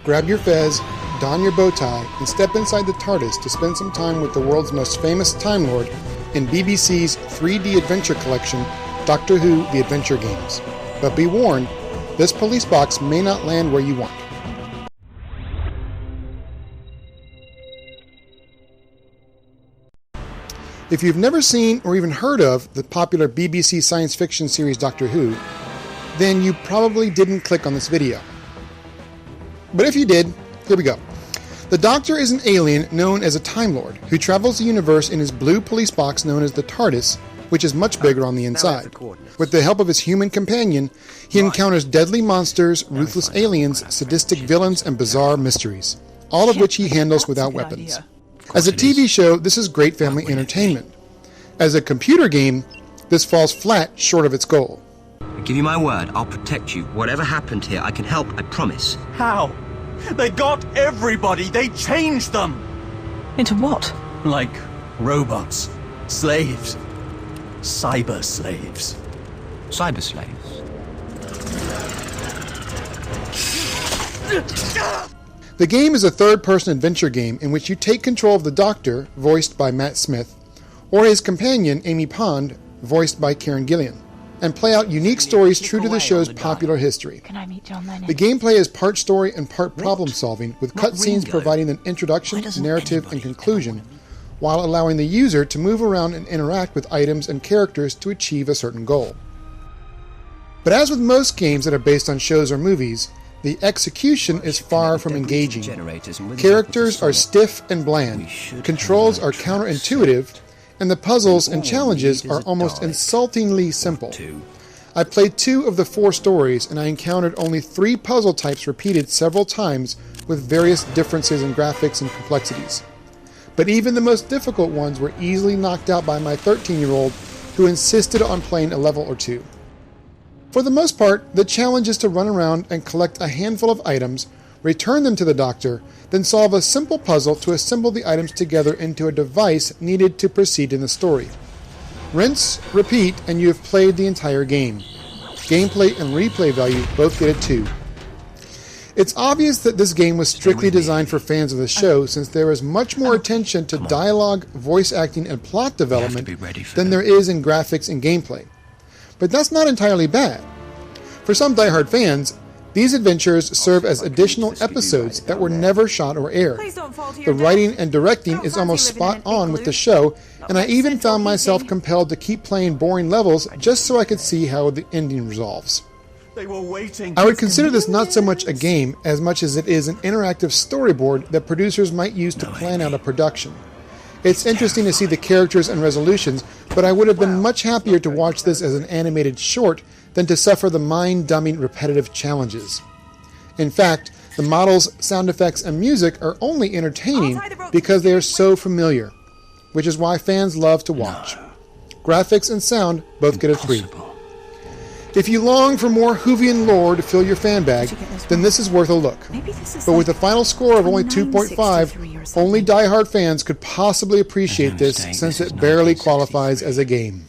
grab your fez, don your bow tie, and step inside the TARDIS to spend some time with the world's most famous Time Lord in BBC's 3D adventure collection, Doctor Who: The Adventure Games. But be warned, this police box may not land where you want. If you've never seen or even heard of the popular BBC science fiction series Doctor Who, then you probably didn't click on this video. But if you did, here we go. The Doctor is an alien known as a Time Lord who travels the universe in his blue police box known as the TARDIS, which is much bigger on the inside. With the help of his human companion, he encounters deadly monsters, ruthless aliens, sadistic villains, and bizarre mysteries, all of which he handles without weapons. As a TV show, this is great family entertainment. As a computer game, this falls flat short of its goal. I give you my word, I'll protect you. Whatever happened here, I can help, I promise. How? They got everybody! They changed them! Into what? Like robots. Slaves. Cyber slaves. Cyber slaves? The game is a third-person adventure game in which you take control of the Doctor, voiced by Matt Smith, or his companion, Amy Pond, voiced by Karen Gillan, and play out unique stories true to the show's popular history. Can I meet John Lennon? The gameplay is part story and part problem-solving, with cutscenes providing an introduction, narrative, and conclusion, while allowing the user to move around and interact with items and characters to achieve a certain goal. But as with most games that are based on shows or movies, the execution is far from engaging. Characters are stiff and bland, controls are counterintuitive, and the puzzles and challenges are almost insultingly simple. I played 2 of the 4 stories, and I encountered only 3 puzzle types repeated several times with various differences in graphics and complexities. But even the most difficult ones were easily knocked out by my 13-year-old, who insisted on playing a level or 2. For the most part, the challenge is to run around and collect a handful of items, return them to the Doctor, then solve a simple puzzle to assemble the items together into a device needed to proceed in the story. Rinse, repeat, and you have played the entire game. Gameplay and replay value both get a 2. It's obvious that this game was strictly designed for fans of the show, since there is much more attention to dialogue, voice acting, and plot development than there is in graphics and gameplay. But that's not entirely bad. For some diehard fans, these adventures serve as additional episodes that were never shot or aired. The writing and directing is almost spot on with the show, and I even found myself compelled to keep playing boring levels just so I could see how the ending resolves. I would consider this not so much a game as much as it is an interactive storyboard that producers might use to plan out a production. It's interesting to see the characters and resolutions, but I would have been much happier to watch this as an animated short than to suffer the mind-dumbing repetitive challenges. In fact, the models, sound effects, and music are only entertaining because they are so familiar, which is why fans love to watch. Graphics and sound both get a 3. If you long for more Whovian lore to fill your fan bag, then this is worth a look. But with a final score of only 2.5, only die-hard fans could possibly appreciate this, since it barely qualifies as a game.